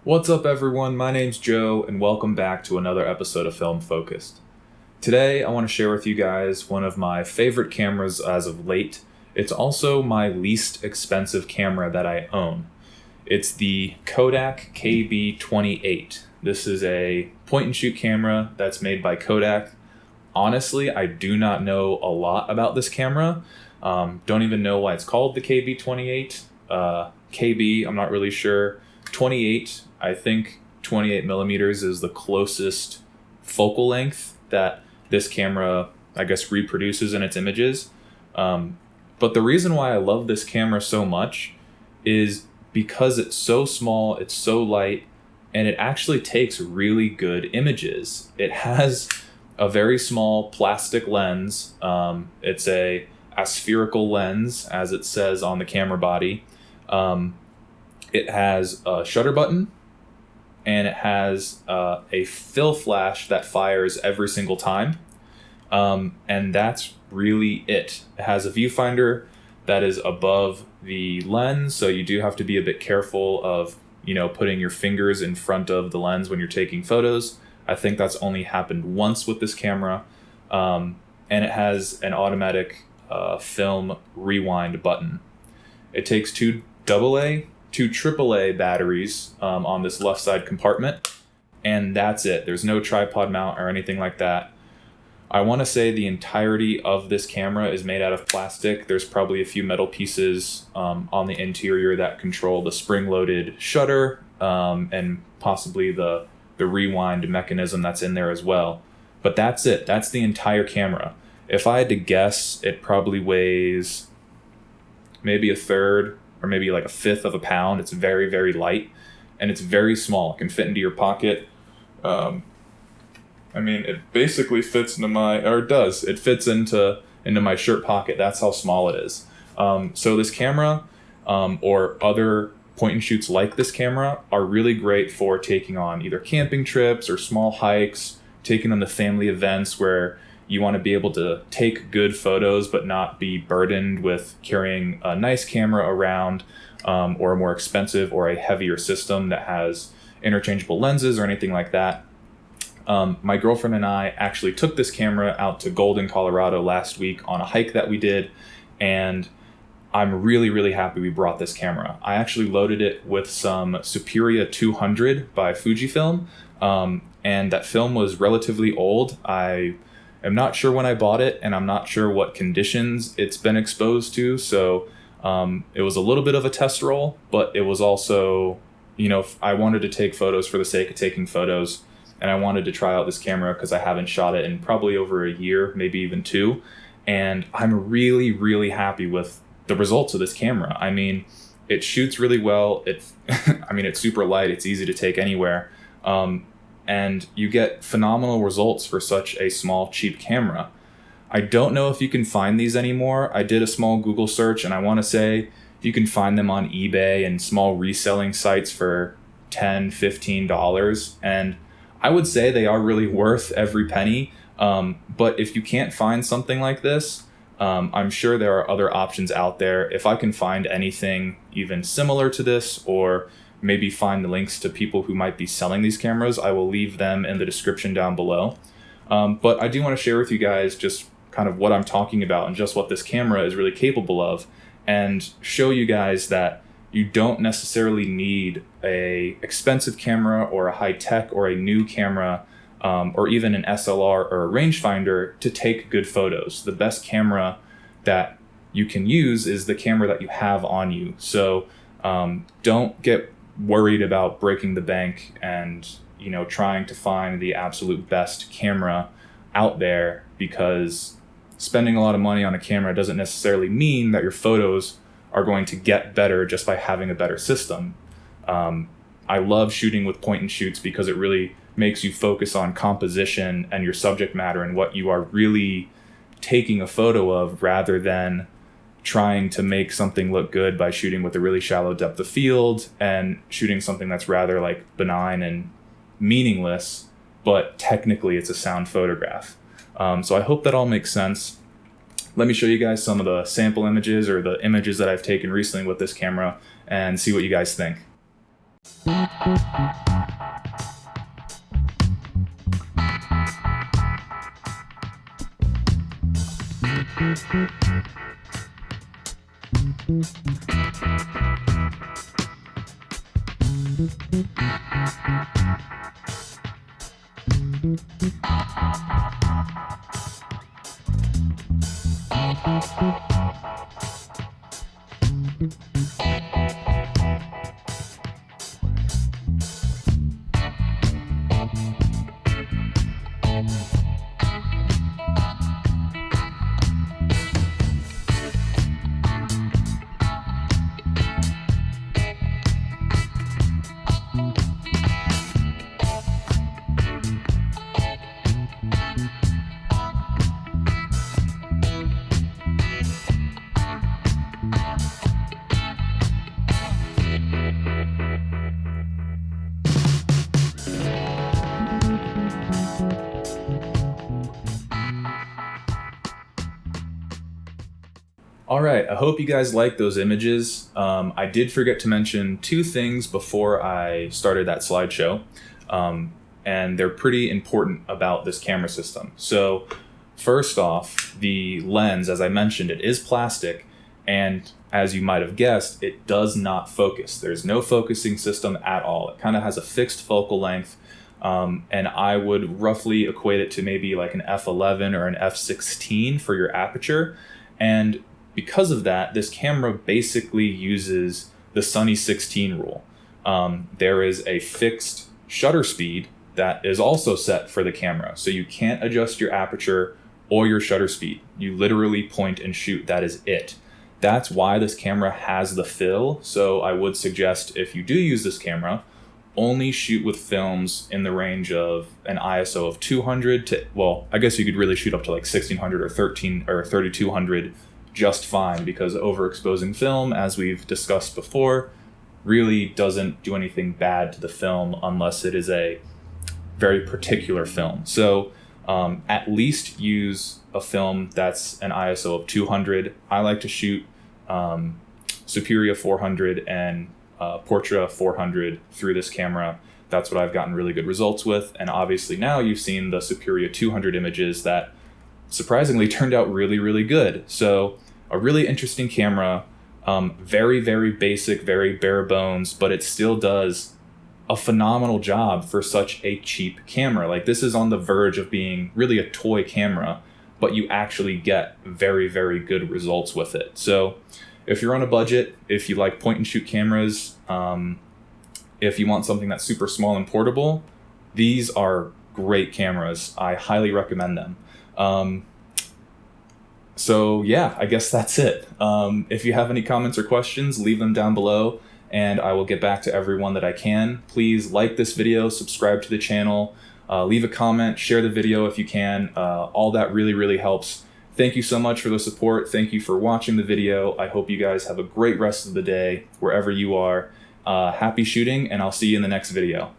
What's up, everyone? My name's Joe, and welcome back to another episode of Film Focused. Today, I want to share with you guys one of my favorite cameras as of late. It's also my least expensive camera that I own. It's the Kodak KB28. This is a point-and-shoot camera that's made by Kodak. Honestly, I do not know a lot about this camera. Don't even know why it's called the KB28. KB, I'm not really sure. 28, I think 28 millimeters is the closest focal length that this camera, I guess, reproduces in its images. But the reason why I love this camera so much is because it's so small, it's so light, and it actually takes really good images. It has a very small plastic lens. It's a spherical lens, as it says on the camera body. It has a shutter button, and it has a fill flash that fires every single time. And that's really it. It has a viewfinder that is above the lens, so you do have to be a bit careful of, putting your fingers in front of the lens when you're taking photos. I think that's only happened once with this camera. And it has an automatic film rewind button. It takes two AAA batteries on this left side compartment, and that's it. There's no tripod mount or anything like that. I want to say the entirety of this camera is made out of plastic. There's probably a few metal pieces on the interior that control the spring-loaded shutter and possibly the rewind mechanism that's in there as well. But that's it. That's the entire camera. If I had to guess, it probably weighs maybe a third or maybe like a fifth of a pound. It's very, very light, and it's very small. It can fit into your pocket. It basically fits into it fits into my shirt pocket. That's how small it is. So this camera, or other point and shoots like this camera, are really great for taking on either camping trips or small hikes, taking on the family events where you want to be able to take good photos but not be burdened with carrying a nice camera around, or a more expensive or a heavier system that has interchangeable lenses or anything like that. My girlfriend and I actually took this camera out to Golden, Colorado last week on a hike that we did, and I'm really, really happy we brought this camera. I actually loaded it with some Superia 200 by Fujifilm, and that film was relatively old. I'm not sure when I bought it, and I'm not sure what conditions it's been exposed to, so it was a little bit of a test roll, but it was also, I wanted to take photos for the sake of taking photos, and I wanted to try out this camera because I haven't shot it in probably over a year, maybe even two, and I'm really, really happy with the results of this camera. It shoots really well. It's super light. It's easy to take anywhere. And you get phenomenal results for such a small, cheap camera. I don't know if you can find these anymore. I did a small Google search, and I want to say you can find them on eBay and small reselling sites for $10, $15. And I would say they are really worth every penny. But if you can't find something like this, I'm sure there are other options out there. If I can find anything even similar to this, or maybe find the links to people who might be selling these cameras, I will leave them in the description down below. But I do want to share with you guys just kind of what I'm talking about and just what this camera is really capable of, and show you guys that you don't necessarily need a expensive camera or a high-tech or a new camera, or even an SLR or a rangefinder to take good photos. The best camera that you can use is the camera that you have on you. So don't get worried about breaking the bank and trying to find the absolute best camera out there, because spending a lot of money on a camera doesn't necessarily mean that your photos are going to get better just by having a better system. I love shooting with point and shoots because it really makes you focus on composition and your subject matter and what you are really taking a photo of, rather than trying to make something look good by shooting with a really shallow depth of field and shooting something that's rather like benign and meaningless, but technically it's a sound photograph. So I hope that all makes sense. Let me show you guys some of the sample images, or the images that I've taken recently with this camera, and see what you guys think. All right, I hope you guys like those images. I did forget to mention two things before I started that slideshow, and they're pretty important about this camera system. So first off, the lens, as I mentioned, it is plastic, and as you might have guessed, it does not focus. There's no focusing system at all. It kind of has a fixed focal length, and I would roughly equate it to maybe like an f11 or an f16 for your aperture. And because of that, this camera basically uses the Sunny 16 rule. There is a fixed shutter speed that is also set for the camera. So you can't adjust your aperture or your shutter speed. You literally point and shoot. That is it. That's why this camera has the fill. So I would suggest if you do use this camera, only shoot with films in the range of an ISO of 200 to, well, I guess you could really shoot up to like 1600 or 3200 just fine, because overexposing film, as we've discussed before, really doesn't do anything bad to the film unless it is a very particular film. So at least use a film that's an ISO of 200. I like to shoot Superia 400 and Portra 400 through this camera. That's what I've gotten really good results with. And obviously now you've seen the Superia 200 images that surprisingly turned out really, really good. So a really interesting camera, very, very basic, very bare bones, but it still does a phenomenal job for such a cheap camera. Like, this is on the verge of being really a toy camera, but you actually get very, very good results with it. So if you're on a budget, if you like point and shoot cameras, if you want something that's super small and portable, these are great cameras. I highly recommend them. So yeah, I guess that's it. If you have any comments or questions, leave them down below and I will get back to everyone that I can. Please like this video, subscribe to the channel, leave a comment, share the video if you can. All that really, really helps. Thank you so much for the support. Thank you for watching the video. I hope you guys have a great rest of the day wherever you are. Happy shooting, and I'll see you in the next video.